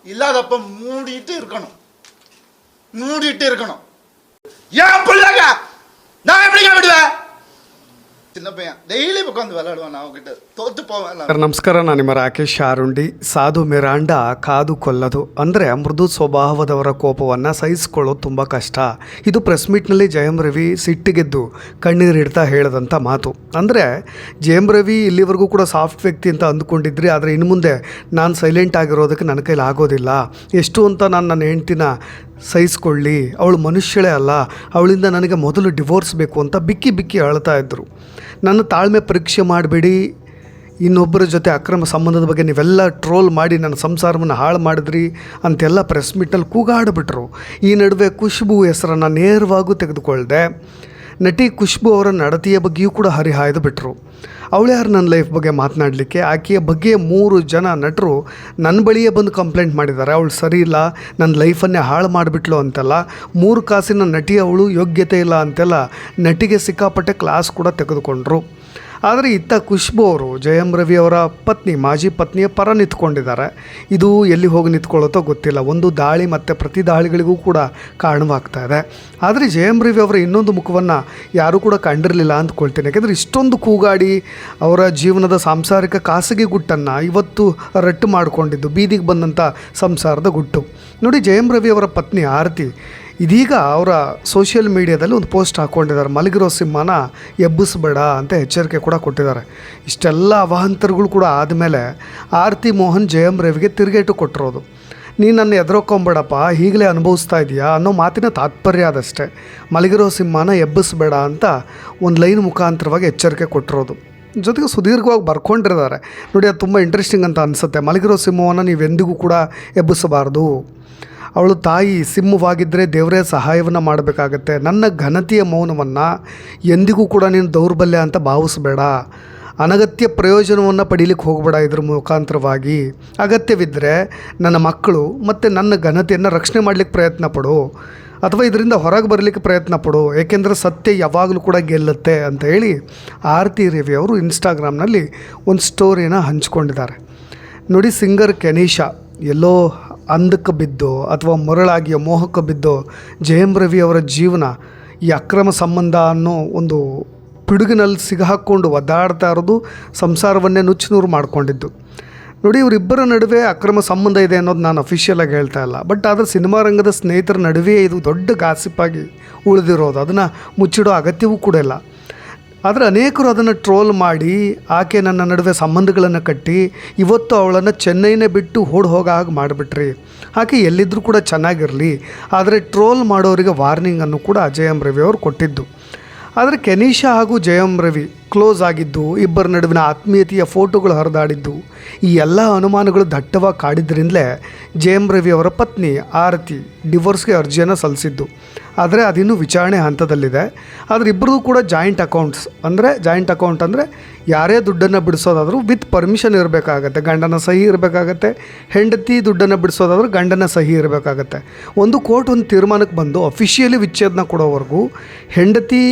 இல்லாதப்ப மூடிட்டு இருக்கணும். ஏன் பிள்ளைங்க நான் எப்படிங்க விடுவேன்? சின்ன பையன் ಡೈಲಿ ಉட்காந்து விளையாடுவான். நான் அவங்ககிட்ட ತೋತು போவேன். ನಮಸ್ಕಾರ, ನಾನು ನಿಮ್ಮ ರಾಕೇಶ್ ಆರುಂಡಿ. ಸಾಧು ಮಿರಾಂಡ ಕಾದು ಕೊಲ್ಲದು ಅಂದರೆ ಮೃದು ಸ್ವಭಾವದವರ ಕೋಪವನ್ನು ಸಹಿಸಿಕೊಳ್ಳೋದು ತುಂಬ ಕಷ್ಟ. ಇದು ಪ್ರೆಸ್ ಮೀಟ್ನಲ್ಲಿ ಜಯಂ ರವಿ ಸಿಟ್ಟಿಗೆದ್ದು ಕಣ್ಣೀರಿಡ್ತಾ ಹೇಳಿದಂಥ ಮಾತು. ಅಂದರೆ ಜಯಂ ರವಿ ಇಲ್ಲಿವರೆಗೂ ಕೂಡ ಸಾಫ್ಟ್ ವ್ಯಕ್ತಿ ಅಂತ ಅಂದ್ಕೊಂಡಿದ್ರಿ, ಆದರೆ ಇನ್ನು ಮುಂದೆ ನಾನು ಸೈಲೆಂಟ್ ಆಗಿರೋದಕ್ಕೆ ನನ್ನ ಕೈಲಿ ಆಗೋದಿಲ್ಲ. ಎಷ್ಟು ಅಂತ ನಾನು ನನ್ನ ಹೆಂಡ್ತಿನ ಸಹಿಸ್ಕೊಳ್ಳಿ, ಅವಳು ಮನುಷ್ಯಳೇ ಅಲ್ಲ, ಅವಳಿಂದ ನನಗೆ ಮೊದಲು ಡಿವೋರ್ಸ್ ಬೇಕು ಅಂತ ಬಿಕ್ಕಿ ಬಿಕ್ಕಿ ಅಳ್ತಾ ಇದ್ದರು. ನನ್ನ ತಾಳ್ಮೆ ಪರೀಕ್ಷೆ ಮಾಡಬೇಡಿ, ಇನ್ನೊಬ್ಬರ ಜೊತೆ ಅಕ್ರಮ ಸಂಬಂಧದ ಬಗ್ಗೆ ನೀವೆಲ್ಲ ಟ್ರೋಲ್ ಮಾಡಿ ನನ್ನ ಸಂಸಾರವನ್ನು ಹಾಳು ಮಾಡಿದ್ರಿ ಅಂತೆಲ್ಲ ಪ್ರೆಸ್ ಮೀಟ್ನಲ್ಲಿ ಕೂಗಾಡಿಬಿಟ್ರು. ಈ ನಡುವೆ ಖುಷ್ಬು ಹೆಸರನ್ನು ನೇರವಾಗೂ ತೆಗೆದುಕೊಳ್ಳದೆ ನಟಿ ಖುಷ್ಬು ಅವರ ನಡತೆಯ ಬಗ್ಗೆಯೂ ಕೂಡ ಹರಿಹಾಯ್ದು ಬಿಟ್ಟರು. ಅವಳ್ಯಾರು ನನ್ನ ಲೈಫ್ ಬಗ್ಗೆ ಮಾತನಾಡಲಿಕ್ಕೆ? ಆಕೆಯ ಬಗ್ಗೆ 3 ಜನ ನಟರು ನನ್ನ ಬಳಿಯೇ ಬಂದು ಕಂಪ್ಲೇಂಟ್ ಮಾಡಿದ್ದಾರೆ. ಅವಳು ಸರಿ ಇಲ್ಲ, ನನ್ನ ಲೈಫನ್ನೇ ಹಾಳು ಮಾಡಿಬಿಟ್ಲು ಅಂತೆಲ್ಲ, 3 ಕಾಸಿನ ನಟಿ ಅವಳು, ಯೋಗ್ಯತೆ ಇಲ್ಲ ಅಂತೆಲ್ಲ ನಟಿಗೆ ಸಿಕ್ಕಾಪಟ್ಟೆ ಕ್ಲಾಸ್ ಕೂಡ ತೆಗೆದುಕೊಂಡ್ರು. ಆದರೆ ಇತ್ತ ಖುಷ್ಬು ಅವರು ಜಯಂ ರವಿ ಅವರ ಪತ್ನಿ, ಮಾಜಿ ಪತ್ನಿಯ ಪರ ನಿಂತ್ಕೊಂಡಿದ್ದಾರೆ. ಇದು ಎಲ್ಲಿ ಹೋಗಿ ನಿಂತ್ಕೊಳ್ಳುತ್ತೋ ಗೊತ್ತಿಲ್ಲ. ಒಂದು ದಾಳಿ ಮತ್ತು ಪ್ರತಿ ದಾಳಿಗಳಿಗೂ ಕೂಡ ಕಾರಣವಾಗ್ತಾ ಇದೆ. ಆದರೆ ಜಯಂ ರವಿ ಅವರ ಇನ್ನೊಂದು ಮುಖವನ್ನು ಯಾರೂ ಕೂಡ ಕಂಡಿರಲಿಲ್ಲ ಅಂದ್ಕೊಳ್ತೀನಿ. ಯಾಕೆಂದರೆ ಇಷ್ಟೊಂದು ಕೂಗಾಡಿ ಅವರ ಜೀವನದ ಸಾಂಸಾರಿಕ ಖಾಸಗಿ ಗುಟ್ಟನ್ನು ಇವತ್ತು ರಟ್ಟು ಮಾಡಿಕೊಂಡಿದ್ದು ಬೀದಿಗೆ ಬಂದಂಥ ಸಂಸಾರದ ಗುಟ್ಟು ನೋಡಿ. ಜಯಂ ರವಿ ಅವರ ಪತ್ನಿ ಆರತಿ ಇದೀಗ ಅವರ ಸೋಷಿಯಲ್ ಮೀಡಿಯಾದಲ್ಲಿ ಒಂದು ಪೋಸ್ಟ್ ಹಾಕ್ಕೊಂಡಿದ್ದಾರೆ. ಮಲಗಿರೋ ಸಿಂಹನ ಎಬ್ಬಿಸ್ಬೇಡ ಅಂತ ಎಚ್ಚರಿಕೆ ಕೂಡ ಕೊಟ್ಟಿದ್ದಾರೆ. ಇಷ್ಟೆಲ್ಲ ಅವಾಂತರಗಳು ಕೂಡ ಆದಮೇಲೆ ಆರತಿ ಮೋಹನ್ ಜಯಂ ರವಿಗೆ ತಿರುಗೇಟು ಕೊಟ್ಟಿರೋದು. ನೀನು ನನ್ನ ಎದುರೋಕೊಂಬೇಡಪ್ಪ, ಹೀಗಲೇ ಅನುಭವಿಸ್ತಾ ಇದೆಯಾ ಅನ್ನೋ ಮಾತಿನ ತಾತ್ಪರ್ಯ ಅದಷ್ಟೇ. ಮಲಗಿರೋ ಸಿಂಹನ ಎಬ್ಬಿಸ್ಬೇಡ ಅಂತ ಒಂದು ಲೈನ್ ಮುಖಾಂತರವಾಗಿ ಎಚ್ಚರಿಕೆ ಕೊಟ್ಟಿರೋದು. ಜೊತೆಗೆ ಸುದೀರ್ಘವಾಗಿ ಬರ್ಕೊಂಡಿದ್ದಾರೆ ನೋಡಿ. ಅದು ತುಂಬ ಇಂಟ್ರೆಸ್ಟಿಂಗ್ ಅಂತ ಅನಿಸುತ್ತೆ. ಮಲಗಿರೋ ಸಿಂಹವನ್ನು ನೀವೆಂದಿಗೂ ಕೂಡ ಎಬ್ಬಿಸಬಾರ್ದು. ಅವಳು ತಾಯಿ ಸಿಂಹವಾಗಿದ್ದರೆ ದೇವರೇ ಸಹಾಯವನ್ನು ಮಾಡಬೇಕಾಗತ್ತೆ. ನನ್ನ ಘನತೆಯ ಮೌನವನ್ನು ಎಂದಿಗೂ ಕೂಡ ನೀನು ದೌರ್ಬಲ್ಯ ಅಂತ ಭಾವಿಸಬೇಡ. ಅನಗತ್ಯ ಪ್ರಯೋಜನವನ್ನು ಪಡೀಲಿಕ್ಕೆ ಹೋಗಬೇಡ. ಇದ್ರ ಮುಖಾಂತರವಾಗಿ ಅಗತ್ಯವಿದ್ದರೆ ನನ್ನ ಮಕ್ಕಳು ಮತ್ತು ನನ್ನ ಘನತೆಯನ್ನು ರಕ್ಷಣೆ ಮಾಡಲಿಕ್ಕೆ ಪ್ರಯತ್ನ ಪಡು, ಅಥವಾ ಇದರಿಂದ ಹೊರಗೆ ಬರಲಿಕ್ಕೆ ಪ್ರಯತ್ನ ಪಡು. ಏಕೆಂದರೆ ಸತ್ಯ ಯಾವಾಗಲೂ ಕೂಡ ಗೆಲ್ಲುತ್ತೆ ಅಂತ ಹೇಳಿ ಆರತಿ ರವಿ ಅವರು ಇನ್ಸ್ಟಾಗ್ರಾಮ್ನಲ್ಲಿ ಒಂದು ಸ್ಟೋರಿನ ಹಂಚ್ಕೊಂಡಿದ್ದಾರೆ ನೋಡಿ. ಸಿಂಗರ್ ಕೆನೀಶಾ ಎಲ್ಲೋ ಅಂದಕ್ಕೆ ಬಿದ್ದೋ ಅಥವಾ ಮರಳಾಗಿಯೋ ಮೋಹಕ್ಕೆ ಬಿದ್ದೋ ಜಯಂ ರವಿ ಅವರ ಜೀವನ ಈ ಅಕ್ರಮ ಸಂಬಂಧ ಅನ್ನೋ ಒಂದು ಪಿಡುಗಿನಲ್ಲಿ ಸಿಗಹಾಕ್ಕೊಂಡು ಒದ್ದಾಡ್ತಾ ಇರೋದು, ಸಂಸಾರವನ್ನೇ ನುಚ್ಚುನೂರು ಮಾಡಿಕೊಂಡಿದ್ದು ನೋಡಿ. ಇವರಿಬ್ಬರ ನಡುವೆ ಅಕ್ರಮ ಸಂಬಂಧ ಇದೆ ಅನ್ನೋದು ನಾನು ಅಫಿಷಿಯಲಾಗಿ ಹೇಳ್ತಾ ಇಲ್ಲ. ಬಟ್ ಆದರೆ ಸಿನಿಮಾ ರಂಗದ ಸ್ನೇಹಿತರ ನಡುವೆ ಇದು ದೊಡ್ಡ ಗಾಸಿಪ್ಪಾಗಿ ಉಳಿದಿರೋದು, ಅದನ್ನು ಮುಚ್ಚಿಡೋ ಅಗತ್ಯವೂ ಕೂಡ ಇಲ್ಲ. ಆದರೆ ಅನೇಕರು ಅದನ್ನು ಟ್ರೋಲ್ ಮಾಡಿ ಆಕೆ ನನ್ನ ನಡುವೆ ಸಂಬಂಧಗಳನ್ನು ಕಟ್ಟಿ ಇವತ್ತು ಅವಳನ್ನು ಚೆನ್ನೈನೇ ಬಿಟ್ಟು ಹೋಗೋ ಹಾಗೆ ಮಾಡಿಬಿಟ್ರಿ. ಆಕೆ ಎಲ್ಲಿದ್ದರೂ ಕೂಡ ಚೆನ್ನಾಗಿರಲಿ, ಆದರೆ ಟ್ರೋಲ್ ಮಾಡೋರಿಗೆ ವಾರ್ನಿಂಗನ್ನು ಕೂಡ ಜಯಂ ರವಿ ಅವರು ಕೊಟ್ಟಿದ್ದು. ಆದರೆ ಕೆನೀಶಾ ಹಾಗೂ ಜಯಂ ರವಿ ಕ್ಲೋಸ್ ಆಗಿದ್ದು, ಇಬ್ಬರ ನಡುವಿನ ಆತ್ಮೀಯತೆಯ ಫೋಟೋಗಳು ಹರಿದಾಡಿದ್ದು, ಈ ಎಲ್ಲ ಅನುಮಾನಗಳು ದಟ್ಟವಾಗಿ ಕಾಡಿದ್ರಿಂದಲೇ ಜಯಂ ರವಿ ಅವರ ಪತ್ನಿ ಆರತಿ ಡಿವೋರ್ಸ್ಗೆ ಅರ್ಜಿಯನ್ನು ಸಲ್ಲಿಸಿದ್ದು. ಆದರೆ ಅದಿನ್ನೂ ವಿಚಾರಣೆ ಹಂತದಲ್ಲಿದೆ. ಆದರೆ ಇಬ್ಬರಿಗೂ ಕೂಡ ಜಾಯಿಂಟ್ ಅಕೌಂಟ್ ಅಂದರೆ ಯಾರೇ ದುಡ್ಡನ್ನು ಬಿಡಿಸೋದಾದರೂ ವಿತ್ ಪರ್ಮಿಷನ್ ಇರಬೇಕಾಗತ್ತೆ, ಗಂಡನ ಸಹಿ ಇರಬೇಕಾಗತ್ತೆ. ಹೆಂಡತಿ ದುಡ್ಡನ್ನು ಬಿಡಿಸೋದಾದ್ರೂ ಗಂಡನ ಸಹಿ ಇರಬೇಕಾಗತ್ತೆ. ಒಂದು ಕೋರ್ಟ್ ಒಂದು ತೀರ್ಮಾನಕ್ಕೆ ಬಂದು ಅಫಿಷಿಯಲಿ ವಿಚ್ಛೇದನ ಕೊಡೋವರೆಗೂ ಹೆಂಡತಿ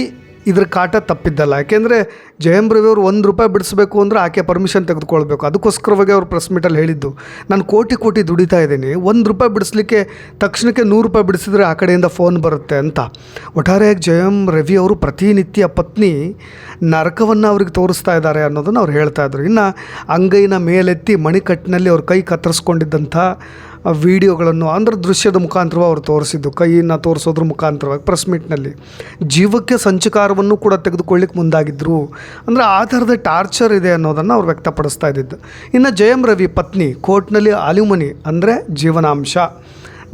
ಇದ್ರ ಕಾಟ ತಪ್ಪಿದ್ದಲ್ಲ. ಯಾಕೆಂದರೆ ಜಯಂ ರವಿ ಅವರು ₹1 ಬಿಡಿಸ್ಬೇಕು ಅಂದರೆ ಆಕೆ ಪರ್ಮಿಷನ್ ತೆಗೆದುಕೊಳ್ಬೇಕು. ಅದಕ್ಕೋಸ್ಕರವಾಗಿ ಅವರು ಪ್ರೆಸ್ ಮೀಟಲ್ಲಿ ಹೇಳಿದ್ದು, ನಾನು ಕೋಟಿ ದುಡಿತಾ ಇದ್ದೀನಿ, ₹1 ಬಿಡಿಸ್ಲಿಕ್ಕೆ ತಕ್ಷಣಕ್ಕೆ ₹100 ಬಿಡಿಸಿದ್ರೆ ಆ ಕಡೆಯಿಂದ ಫೋನ್ ಬರುತ್ತೆ ಅಂತ. ಒಟ್ಟಾರೆಯಾಗಿ ಜಯಂ ರವಿ ಅವರು ಪ್ರತಿನಿತ್ಯ ಪತ್ನಿ ನರಕವನ್ನು ಅವ್ರಿಗೆ ತೋರಿಸ್ತಾ ಇದ್ದಾರೆ ಅನ್ನೋದನ್ನು ಅವ್ರು ಹೇಳ್ತಾ ಇದ್ರು. ಇನ್ನು ಅಂಗೈನ ಮೇಲೆತ್ತಿ ಮಣಿಕಟ್ಟಿನಲ್ಲಿ ಅವ್ರ ಕೈ ಕತ್ತರಿಸ್ಕೊಂಡಿದ್ದಂಥ ವಿಡಿಯೋಗಳನ್ನು ಅಂದರೆ ದೃಶ್ಯದ ಮುಖಾಂತರವಾಗಿ ಅವರು ತೋರಿಸಿದ್ದು, ಕೈಯನ್ನು ತೋರಿಸೋದ್ರ ಮುಖಾಂತರವಾಗಿ ಪ್ರೆಸ್ ಮೀಟ್ನಲ್ಲಿ ಜೀವಕ್ಕೆ ಸಂಚಕಾರವನ್ನು ಕೂಡ ತೆಗೆದುಕೊಳ್ಳಿಕ್ಕೆ ಮುಂದಾಗಿದ್ದರು. ಅಂದರೆ ಆ ಥರದ ಟಾರ್ಚರ್ ಇದೆ ಅನ್ನೋದನ್ನು ಅವ್ರು ವ್ಯಕ್ತಪಡಿಸ್ತಾ ಇದ್ದಿದ್ದು. ಇನ್ನು ಜಯಂ ರವಿ ಪತ್ನಿ ಕೋರ್ಟ್ನಲ್ಲಿ ಅಲ್ಯೂಮನಿ ಅಂದರೆ ಜೀವನಾಂಶ,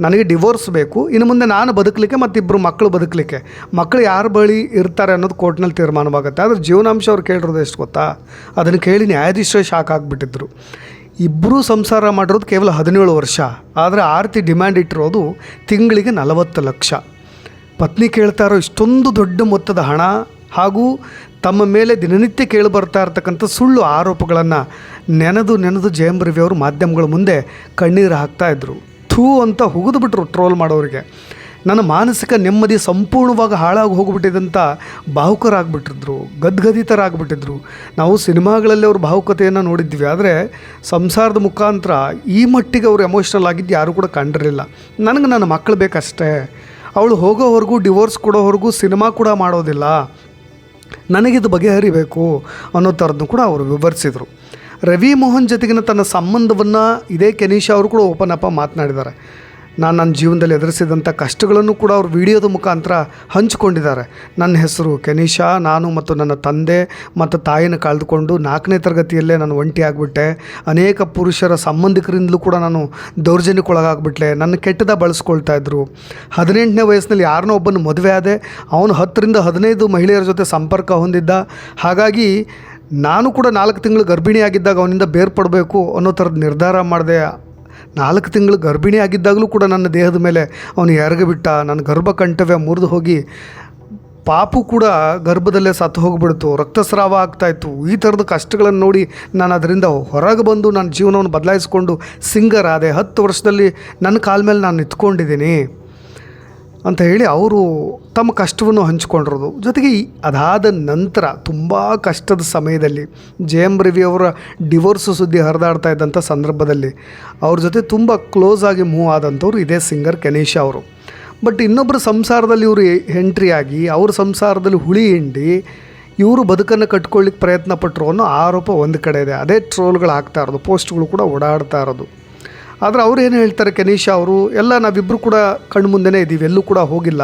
ನನಗೆ ಡಿವೋರ್ಸ್ ಬೇಕು, ಇನ್ನು ಮುಂದೆ ನಾನು ಬದುಕಲಿಕ್ಕೆ ಮತ್ತು ಇಬ್ಬರು ಮಕ್ಕಳು ಬದುಕಲಿಕ್ಕೆ, ಮಕ್ಕಳು ಯಾರ ಬಳಿ ಇರ್ತಾರೆ ಅನ್ನೋದು ಕೋರ್ಟ್ನಲ್ಲಿ ತೀರ್ಮಾನವಾಗುತ್ತೆ. ಆದರೆ ಜೀವನಾಂಶ ಅವ್ರು ಕೇಳಿರೋದು ಎಷ್ಟು ಗೊತ್ತಾ? ಅದನ್ನು ಕೇಳಿ ನ್ಯಾಯಾಧೀಶರೇ ಶಾಕ್ ಆಗಿಬಿಟ್ಟಿದ್ರು. ಇಬ್ಬರೂ ಸಂಸಾರ ಮಾಡಿರೋದು ಕೇವಲ 17 ವರ್ಷ, ಆದರೆ ಆರತಿ ಡಿಮ್ಯಾಂಡ್ ಇಟ್ಟಿರೋದು ತಿಂಗಳಿಗೆ 40 ಲಕ್ಷ. ಪತ್ನಿ ಕೇಳ್ತಾ ಇರೋ ಇಷ್ಟೊಂದು ದೊಡ್ಡ ಮೊತ್ತದ ಹಣ ಹಾಗೂ ತಮ್ಮ ಮೇಲೆ ದಿನನಿತ್ಯ ಕೇಳಿ ಬರ್ತಾ ಇರ್ತಕ್ಕಂಥ ಸುಳ್ಳು ಆರೋಪಗಳನ್ನು ನೆನೆದು ಜಯಂ ರವಿ ಅವರು ಮಾಧ್ಯಮಗಳ ಮುಂದೆ ಕಣ್ಣೀರು ಹಾಕ್ತಾಯಿದ್ರು. ಥೂ ಅಂತ ಹುಗಿದು ಬಿಟ್ರು ಟ್ರೋಲ್ ಮಾಡೋರಿಗೆ. ನನ್ನ ಮಾನಸಿಕ ನೆಮ್ಮದಿ ಸಂಪೂರ್ಣವಾಗಿ ಹಾಳಾಗಿ ಹೋಗ್ಬಿಟ್ಟಿದಂಥ ಭಾವುಕರಾಗ್ಬಿಟ್ಟಿದ್ರು, ಗದ್ಗದಿತರಾಗ್ಬಿಟ್ಟಿದ್ರು. ನಾವು ಸಿನಿಮಾಗಳಲ್ಲಿ ಅವ್ರ ಭಾವುಕತೆಯನ್ನು ನೋಡಿದ್ವಿ, ಆದರೆ ಸಂಸಾರದ ಮುಖಾಂತರ ಈ ಮಟ್ಟಿಗೆ ಅವರು ಎಮೋಷ್ನಲ್ ಆಗಿದ್ದು ಯಾರೂ ಕೂಡ ಕಂಡಿರಲಿಲ್ಲ. ನನಗೆ ನನ್ನ ಮಕ್ಕಳು ಬೇಕಷ್ಟೇ, ಅವಳು ಹೋಗೋವರೆಗೂ ಡಿವೋರ್ಸ್ ಕೊಡೋವರೆಗೂ ಸಿನಿಮಾ ಕೂಡ ಮಾಡೋದಿಲ್ಲ, ನನಗಿದು ಬಗೆಹರಿಬೇಕು ಅನ್ನೋ ಥರದ್ದು ಕೂಡ ಅವರು ವಿವರಿಸಿದರು. ರವಿ ಮೋಹನ್ ಜೊತೆಗಿನ ತನ್ನ ಸಂಬಂಧವನ್ನು ಇದೇ ಕೆನಿಷಾ ಅವರು ಕೂಡ ಓಪನ್ ಅಪ್ ಮಾತನಾಡಿದ್ದಾರೆ. ನಾನು ನನ್ನ ಜೀವನದಲ್ಲಿ ಎದುರಿಸಿದಂಥ ಕಷ್ಟಗಳನ್ನು ಕೂಡ ಅವರು ವಿಡಿಯೋದ ಮುಖಾಂತರ ಹಂಚಿಕೊಂಡಿದ್ದಾರೆ. ನನ್ನ ಹೆಸರು ಕೆನಿಷಾ, ನಾನು ಮತ್ತು ನನ್ನ ತಂದೆ ಮತ್ತು ತಾಯಿನ ಕಳೆದುಕೊಂಡು 4ನೇ ತರಗತಿಯಲ್ಲೇ ನಾನು ಒಂಟಿ ಆಗಿಬಿಟ್ಟೆ. ಅನೇಕ ಪುರುಷರ ಸಂಬಂಧಿಕರಿಂದಲೂ ಕೂಡ ನಾನು ದೌರ್ಜನ್ಯಕ್ಕೊಳಗಾಗ್ಬಿಟ್ಲೆ. ನನ್ನ ಕೆಟ್ಟದ ಬಳಸ್ಕೊಳ್ತಾ ಇದ್ದರು. 18ನೇ ವಯಸ್ಸಿನಲ್ಲಿ ಯಾರನ್ನೋ ಒಬ್ಬನ ಮದುವೆ ಆದೆ, ಅವನು 10ರಿಂದ 15 ಮಹಿಳೆಯರ ಜೊತೆ ಸಂಪರ್ಕ ಹೊಂದಿದ್ದ. ಹಾಗಾಗಿ ನಾನು ಕೂಡ 4 ತಿಂಗಳು ಗರ್ಭಿಣಿಯಾಗಿದ್ದಾಗ ಅವನಿಂದ ಬೇರ್ಪಡಬೇಕು ಅನ್ನೋ ಥರದ ನಿರ್ಧಾರ ಮಾಡಿದೆ. 4 ತಿಂಗಳು ಗರ್ಭಿಣಿ ಆಗಿದ್ದಾಗಲೂ ಕೂಡ ನನ್ನ ದೇಹದ ಮೇಲೆ ಅವನು ಎರಗಿಬಿಟ್ಟ. ನನ್ನ ಗರ್ಭಕಂಠವೇ ಮುರಿದು ಹೋಗಿ ಪಾಪು ಕೂಡ ಗರ್ಭದಲ್ಲೇ ಸತ್ತು ಹೋಗಿಬಿಡ್ತು, ರಕ್ತಸ್ರಾವ ಆಗ್ತಾಯಿತ್ತು. ಈ ಥರದ ಕಷ್ಟಗಳನ್ನು ನೋಡಿ ನಾನು ಅದರಿಂದ ಹೊರಗೆ ಬಂದು ನನ್ನ ಜೀವನವನ್ನು ಬದಲಾಯಿಸ್ಕೊಂಡು ಸಿಂಗರ್ ಆದೆ. 10 ವರ್ಷದಲ್ಲಿ ನನ್ನ ಕಾಲ ಮೇಲೆ ನಾನು ನಿಂತ್ಕೊಂಡಿದ್ದೀನಿ ಅಂತ ಹೇಳಿ ಅವರು ತಮ್ಮ ಕಷ್ಟವನ್ನು ಹಂಚಿಕೊಂಡಿರೋದು. ಜೊತೆಗೆ ಅದಾದ ನಂತರ ತುಂಬ ಕಷ್ಟದ ಸಮಯದಲ್ಲಿ ಜಯಂ ರವಿ ಅವರ ಡಿವೋರ್ಸ್ ಸುದ್ದಿ ಹರಿದಾಡ್ತಾ ಇದ್ದಂಥ ಸಂದರ್ಭದಲ್ಲಿ ಅವ್ರ ಜೊತೆ ತುಂಬ ಕ್ಲೋಸ್ ಆಗಿ ಮೂವ್ ಆದಂಥವ್ರು ಇದೇ ಸಿಂಗರ್ ಕೆನಿಷಾ ಅವರು. ಬಟ್ ಇನ್ನೊಬ್ಬರ ಸಂಸಾರದಲ್ಲಿ ಇವರು ಎಂಟ್ರಿ ಆಗಿ ಅವ್ರ ಸಂಸಾರದಲ್ಲಿ ಹುಳಿ ಹಿಂಡಿ ಇವರು ಬದುಕನ್ನು ಕಟ್ಕೊಳ್ಳಿಕ್ಕೆ ಪ್ರಯತ್ನ ಪಟ್ಟರು ಅನ್ನೋ ಆರೋಪ ಒಂದು ಕಡೆ ಇದೆ. ಅದೇ ಟ್ರೋಲ್ಗಳು ಆಗ್ತಾ ಇರೋದು, ಪೋಸ್ಟ್ಗಳು ಕೂಡ ಓಡಾಡ್ತಾ ಇರೋದು. ಆದರೆ ಅವ್ರು ಏನು ಹೇಳ್ತಾರೆ ಕೆನಿಷಾ ಅವರು, ಎಲ್ಲ ನಾವಿಬ್ಬರು ಕೂಡ ಕಣ್ಣು ಮುಂದೆನೇ ಇದ್ದೀವಿ, ಎಲ್ಲೂ ಕೂಡ ಹೋಗಿಲ್ಲ.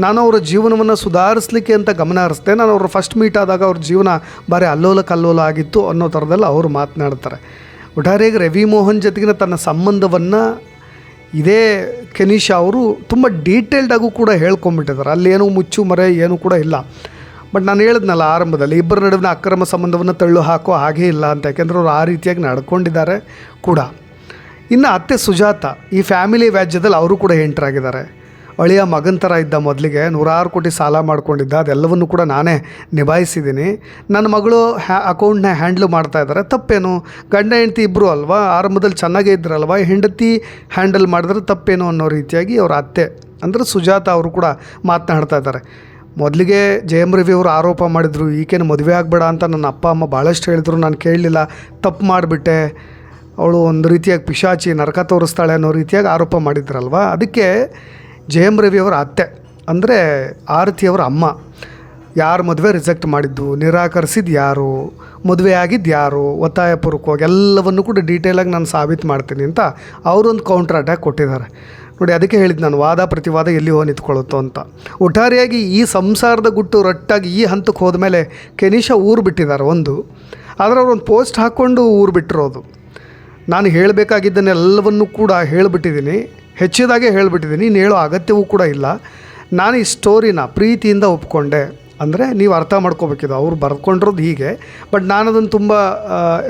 ನಾನು ಅವರ ಜೀವನವನ್ನು ಸುಧಾರಿಸಲಿಕ್ಕೆ ಅಂತ ಗಮನ ಹರಿಸ್ದೆ. ನಾನು ಅವ್ರ ಫಸ್ಟ್ ಮೀಟ್ ಆದಾಗ ಅವ್ರ ಜೀವನ ಭಾರಿ ಅಲ್ಲೋಲ ಕಲ್ಲೋಲ ಆಗಿತ್ತು ಅನ್ನೋ ಥರದಲ್ಲಿ ಅವರು ಮಾತನಾಡ್ತಾರೆ. ಒಟ್ಟಾರೆಯಾಗಿ ರವಿ ಮೋಹನ್ ಜೊತೆಗಿನ ತನ್ನ ಸಂಬಂಧವನ್ನು ಇದೇ ಕೆನಿಷಾ ಅವರು ತುಂಬ ಡೀಟೇಲ್ಡಾಗೂ ಕೂಡ ಹೇಳ್ಕೊಂಬಿಟ್ಟಿದ್ದಾರೆ. ಅಲ್ಲೇನೂ ಮುಚ್ಚು ಮರೆ ಏನೂ ಕೂಡ ಇಲ್ಲ. ಬಟ್ ನಾನು ಹೇಳಿದ್ನಲ್ಲ ಆರಂಭದಲ್ಲಿ, ಇಬ್ಬರ ನಡುವಿನ ಅಕ್ರಮ ಸಂಬಂಧವನ್ನು ತಳ್ಳು ಹಾಕೋ ಹಾಗೇ ಇಲ್ಲ ಅಂತ, ಯಾಕೆಂದರೆ ಅವರು ಆ ರೀತಿಯಾಗಿ ನಡ್ಕೊಂಡಿದ್ದಾರೆ ಕೂಡ. ಇನ್ನು ಅತ್ತೆ ಸುಜಾತ ಈ ಫ್ಯಾಮಿಲಿ ವ್ಯಾಜ್ಯದಲ್ಲಿ ಅವರು ಕೂಡ ಎಂಟ್ರಾಗಿದ್ದಾರೆ. ಅಳಿಯ ಮಗನ ಥರ ಇದ್ದ, ಮೊದಲಿಗೆ 106 ಕೋಟಿ ಸಾಲ ಮಾಡ್ಕೊಂಡಿದ್ದ, ಅದೆಲ್ಲವನ್ನು ಕೂಡ ನಾನೇ ನಿಭಾಯಿಸಿದ್ದೀನಿ. ನನ್ನ ಮಗಳು ಅಕೌಂಟ್ನ ಹ್ಯಾಂಡ್ಲ್ ಮಾಡ್ತಾ ಇದ್ದಾರೆ, ತಪ್ಪೇನು? ಗಂಡ ಹೆಂಡತಿ ಇಬ್ಬರು ಅಲ್ವಾ, ಆರಂಭದಲ್ಲಿ ಚೆನ್ನಾಗೇ ಇದ್ರಲ್ವ, ಹೆಂಡತಿ ಹ್ಯಾಂಡಲ್ ಮಾಡಿದ್ರೆ ತಪ್ಪೇನು ಅನ್ನೋ ರೀತಿಯಾಗಿ ಅವರ ಅತ್ತೆ ಅಂದರೆ ಸುಜಾತ ಅವರು ಕೂಡ ಮಾತನಾಡ್ತಾ ಇದ್ದಾರೆ. ಮೊದಲಿಗೆ ಜಯಂ ರವಿ ಅವರು ಆರೋಪ ಮಾಡಿದರು, ಈಗೇನು ಮದುವೆ ಆಗಬೇಡ ಅಂತ ನನ್ನ ಅಪ್ಪ ಅಮ್ಮ ಭಾಳಷ್ಟು ಹೇಳಿದ್ರು, ನಾನು ಕೇಳಲಿಲ್ಲ, ತಪ್ಪು ಮಾಡಿಬಿಟ್ಟೆ, ಅವಳು ಒಂದು ರೀತಿಯಾಗಿ ಪಿಶಾಚಿ, ನರಕ ತೋರಿಸ್ತಾಳೆ ಅನ್ನೋ ರೀತಿಯಾಗಿ ಆರೋಪ ಮಾಡಿದ್ರಲ್ವ. ಅದಕ್ಕೆ ಜಯಂ ರವಿ ಅವರ ಅತ್ತೆ ಅಂದರೆ ಆರತಿಯವರ ಅಮ್ಮ, ಯಾರು ಮದುವೆ ರಿಜೆಕ್ಟ್ ಮಾಡಿದ್ದು, ನಿರಾಕರಿಸಿದ್ದು ಯಾರು, ಮದುವೆ ಆಗಿದ್ದು ಯಾರು, ಒತ್ತಾಯಪೂರ್ವಕವಾಗಿ ಎಲ್ಲವನ್ನು ಕೂಡ ಡೀಟೇಲಾಗಿ ನಾನು ಸಾಬೀತು ಮಾಡ್ತೀನಿ ಅಂತ ಅವರೊಂದು ಕೌಂಟರ್ ಅಟ್ಯಾಕ್ ಕೊಟ್ಟಿದ್ದಾರೆ. ನೋಡಿ, ಅದಕ್ಕೆ ಹೇಳಿದ್ದು ನಾನು, ವಾದ ಪ್ರತಿವಾದ ಎಲ್ಲಿ ಹೋಗಿ ನಿಂತ್ಕೊಳ್ಳುತ್ತೋ ಅಂತ. ಒಟ್ಟಾರೆಯಾಗಿ ಈ ಸಂಸಾರದ ಗುಟ್ಟು ರಟ್ಟಾಗಿ ಈ ಹಂತಕ್ಕೆ ಹೋದ್ಮೇಲೆ ಕೆನಿಷಾ ಊರು ಬಿಟ್ಟಿದ್ದಾರೆ ಒಂದು. ಆದರೆ ಅವರೊಂದು ಪೋಸ್ಟ್ ಹಾಕ್ಕೊಂಡು ಊರು ಬಿಟ್ಟಿರೋದು. ನಾನು ಹೇಳಬೇಕಾಗಿದ್ದನ್ನೆಲ್ಲವನ್ನೂ ಕೂಡ ಹೇಳಿಬಿಟ್ಟಿದ್ದೀನಿ, ಹೆಚ್ಚಿದಾಗೆ ಹೇಳಿಬಿಟ್ಟಿದ್ದೀನಿ, ಇನ್ನು ಹೇಳೋ ಅಗತ್ಯವೂ ಕೂಡ ಇಲ್ಲ. ನಾನು ಈ ಸ್ಟೋರಿನ ಪ್ರೀತಿಯಿಂದ ಒಪ್ಕೊಂಡೆ. ಅಂದರೆ ನೀವು ಅರ್ಥ ಮಾಡ್ಕೋಬೇಕಿದ್ದು, ಅವ್ರು ಬರ್ಕೊಂಡಿರೋದು ಹೀಗೆ, ಬಟ್ ನಾನು ಅದನ್ನು ತುಂಬ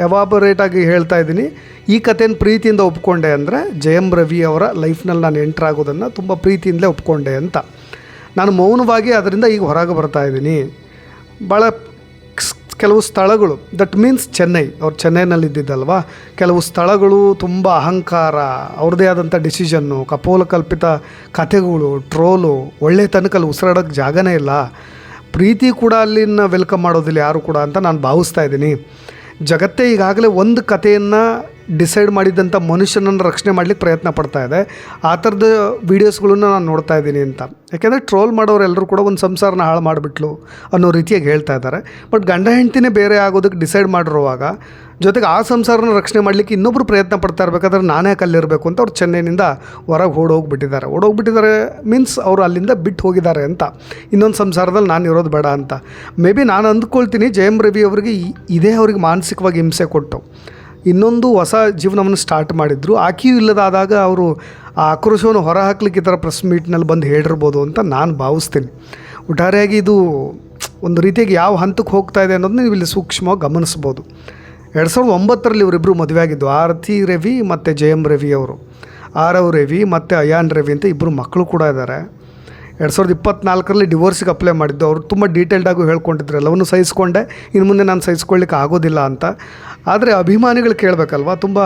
ಎವಾಬರೇಟಾಗಿ ಹೇಳ್ತಾ ಇದ್ದೀನಿ. ಈ ಕಥೆನ ಪ್ರೀತಿಯಿಂದ ಒಪ್ಕೊಂಡೆ ಅಂದರೆ ಜಯಂ ರವಿ ಅವರ ಲೈಫ್ನಲ್ಲಿ ನಾನು ಎಂಟ್ರಾಗೋದನ್ನು ತುಂಬ ಪ್ರೀತಿಯಿಂದಲೇ ಒಪ್ಕೊಂಡೆ ಅಂತ. ನಾನು ಮೌನವಾಗಿ ಅದರಿಂದ ಈಗ ಹೊರಗೆ ಬರ್ತಾಯಿದ್ದೀನಿ. ಭಾಳ ಕೆಲವು ಸ್ಥಳಗಳು, ದಟ್ ಮೀನ್ಸ್ ಚೆನ್ನೈ, ಅವ್ರು ಚೆನ್ನೈನಲ್ಲಿ ಇದ್ದಿದ್ದಲ್ವ, ಕೆಲವು ಸ್ಥಳಗಳು ತುಂಬ ಅಹಂಕಾರ, ಅವ್ರದ್ದೇ ಆದಂಥ ಡಿಸಿಷನ್ನು, ಕಪೋಲ ಕಲ್ಪಿತ ಕಥೆಗಳು, ಟ್ರೋಲು, ಒಳ್ಳೆ ತನಕಲ್ಲಿ ಉಸಿರಾಡೋಕ್ಕೆ ಜಾಗನೇ ಇಲ್ಲ. ಪ್ರೀತಿ ಕೂಡ ಅಲ್ಲಿನ ವೆಲ್ಕಮ್ ಮಾಡೋದಿಲ್ಲ ಯಾರು ಕೂಡ ಅಂತ ನಾನು ಭಾವಿಸ್ತಾ ಇದ್ದೀನಿ. ಜಗತ್ತೇ ಈಗಾಗಲೇ ಒಂದು ಕಥೆಯನ್ನು ಡಿಸೈಡ್ ಮಾಡಿದ್ದಂಥ ಮನುಷ್ಯನನ್ನು ರಕ್ಷಣೆ ಮಾಡಲಿಕ್ಕೆ ಪ್ರಯತ್ನ ಪಡ್ತಾ ಇದೆ. ಆ ಥರದ ವೀಡಿಯೋಸ್ಗಳನ್ನ ನಾನು ನೋಡ್ತಾ ಇದ್ದೀನಿ ಅಂತ. ಯಾಕೆಂದರೆ ಟ್ರೋಲ್ ಮಾಡೋರೆಲ್ಲರೂ ಕೂಡ ಒಂದು ಸಂಸಾರನ ಹಾಳು ಮಾಡಿಬಿಟ್ಲು ಅನ್ನೋ ರೀತಿಯಾಗಿ ಹೇಳ್ತಾ ಇದ್ದಾರೆ. ಬಟ್ ಗಂಡ ಹೆಂಡ್ತಿನೇ ಬೇರೆ ಆಗೋದಕ್ಕೆ ಡಿಸೈಡ್ ಮಾಡಿರುವಾಗ ಜೊತೆಗೆ ಆ ಸಂಸಾರನ ರಕ್ಷಣೆ ಮಾಡಲಿಕ್ಕೆ ಇನ್ನೊಬ್ಬರು ಪ್ರಯತ್ನ ಪಡ್ತಾ ಇರಬೇಕಾದ್ರೆ ನಾನೇ ಕಲ್ಲಿರಬೇಕು ಅಂತ ಅವ್ರು ಚೆನ್ನೈನಿಂದ ಹೊರಗೆ ಓಡೋಗ್ಬಿಟ್ಟಿದ್ದಾರೆ ಮೀನ್ಸ್ ಅವರು ಅಲ್ಲಿಂದ ಬಿಟ್ಟು ಹೋಗಿದ್ದಾರೆ ಅಂತ. ಇನ್ನೊಂದು ಸಂಸಾರದಲ್ಲಿ ನಾನು ಇರೋದು ಬೇಡ ಅಂತ. ಮೇ ಬಿ ನಾನು ಅಂದ್ಕೊಳ್ತೀನಿ ಜಯಂ ರವಿ ಅವರಿಗೆ ಇದೇ ಅವ್ರಿಗೆ ಮಾನಸಿಕವಾಗಿ ಹಿಂಸೆ ಕೊಟ್ಟು ಇನ್ನೊಂದು ಹೊಸ ಜೀವನವನ್ನು ಸ್ಟಾರ್ಟ್ ಮಾಡಿದ್ರು. ಆಕೆಯೂ ಇಲ್ಲದಾದಾಗ ಅವರು ಆ ಆಕ್ರೋಶವನ್ನು ಹೊರ ಹಾಕ್ಲಿಕ್ಕೆ ಈ ಥರ ಪ್ರೆಸ್ ಮೀಟ್ನಲ್ಲಿ ಬಂದು ಹೇಳಿರ್ಬೋದು ಅಂತ ನಾನು ಭಾವಿಸ್ತೀನಿ. ಒಟ್ಟಾರೆಯಾಗಿ ಇದು ಒಂದು ರೀತಿಯಾಗಿ ಯಾವ ಹಂತಕ್ಕೆ ಹೋಗ್ತಾ ಇದೆ ಅನ್ನೋದನ್ನ ನೀವು ಇಲ್ಲಿ ಸೂಕ್ಷ್ಮವಾಗಿ ಗಮನಿಸ್ಬೋದು. 2009ರಲ್ಲಿ ಇವರಿಬ್ಬರು ಮದುವೆ ಆಗಿದ್ದು, ಆರತಿ ರವಿ ಮತ್ತು ಜಯಂ ರವಿ ಅವರು. ಆರವ್ ರವಿ ಮತ್ತು ಅಯಾನ್ ರವಿ ಅಂತ ಇಬ್ಬರು ಮಕ್ಕಳು ಕೂಡ ಇದ್ದಾರೆ. 2024ರಲ್ಲಿ ಡಿವೋರ್ಸಿಗೆ ಅಪ್ಲೈ ಮಾಡಿದ್ದು. ಅವರು ತುಂಬ ಡೀಟೇಲ್ಡಾಗೂ ಹೇಳ್ಕೊಂಡಿದ್ರು, ಎಲ್ಲವನ್ನು ಸಹಿಸ್ಕೊಂಡೆ, ಇನ್ನು ಮುಂದೆ ನಾನು ಸಹಿಸ್ಕೊಳ್ಳಿಕ್ಕೆ ಆಗೋದಿಲ್ಲ ಅಂತ. ಆದರೆ ಅಭಿಮಾನಿಗಳು ಕೇಳಬೇಕಲ್ವ, ತುಂಬ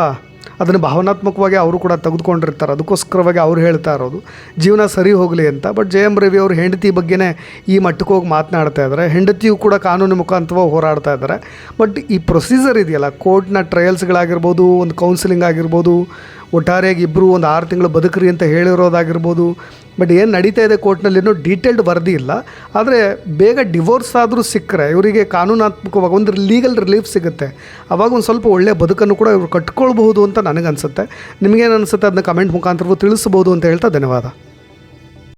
ಅದನ್ನು ಭಾವನಾತ್ಮಕವಾಗಿ ಅವರು ಕೂಡ ತೆಗೆದುಕೊಂಡಿರ್ತಾರೆ. ಅದಕ್ಕೋಸ್ಕರವಾಗಿ ಅವ್ರು ಹೇಳ್ತಾ ಇರೋದು ಜೀವನ ಸರಿ ಹೋಗಲಿ ಅಂತ. ಬಟ್ ಜಯಮ್ ರವಿ ಅವರು ಹೆಂಡತಿ ಬಗ್ಗೆನೇ ಈ ಮಟ್ಟಕ್ಕೆ ಹೋಗಿ ಮಾತನಾಡ್ತಾ ಇದ್ದಾರೆ. ಹೆಂಡತಿಯು ಕೂಡ ಕಾನೂನು ಮುಖಾಂತರ ಹೋರಾಡ್ತಾ ಇದ್ದಾರೆ. ಬಟ್ ಈ ಪ್ರೊಸೀಜರ್ ಇದೆಯಲ್ಲ, ಕೋರ್ಟ್ನ ಟ್ರಯಲ್ಸ್ಗಳಾಗಿರ್ಬೋದು, ಒಂದು ಕೌನ್ಸಿಲಿಂಗ್ ಆಗಿರ್ಬೋದು, ಒಟ್ಟಾರೆಯಾಗಿ ಇಬ್ಬರು ಒಂದು 6 ತಿಂಗಳು ಬದುಕ್ರಿ ಅಂತ ಹೇಳಿರೋದಾಗಿರ್ಬೋದು. ಬಟ್ ಏನು ನಡೀತಾ ಇದೆ ಕೋರ್ಟ್ನಲ್ಲಿ ಇನ್ನೂ ಡೀಟೇಲ್ಡ್ ವರದಿ ಇಲ್ಲ. ಆದರೆ ಬೇಗ ಡಿವೋರ್ಸ್ ಆದರೂ ಸಿಕ್ಕರೆ ಇವರಿಗೆ ಕಾನೂನಾತ್ಮಕವಾಗಿ ಒಂದು ಲೀಗಲ್ ರಿಲೀಫ್ ಸಿಗುತ್ತೆ. ಆವಾಗ ಒಂದು ಸ್ವಲ್ಪ ಒಳ್ಳೆಯ ಬದುಕನ್ನು ಕೂಡ ಇವರು ಕಟ್ಕೊಳ್ಬಹುದು ಅಂತ ನನಗನ್ಸುತ್ತೆ. ನಿಮಗೇನು ಅನಿಸುತ್ತೆ ಅದನ್ನ ಕಮೆಂಟ್ ಮುಖಾಂತರವೂ ತಿಳಿಸ್ಬೋದು ಅಂತ ಹೇಳ್ತಾ ಧನ್ಯವಾದ.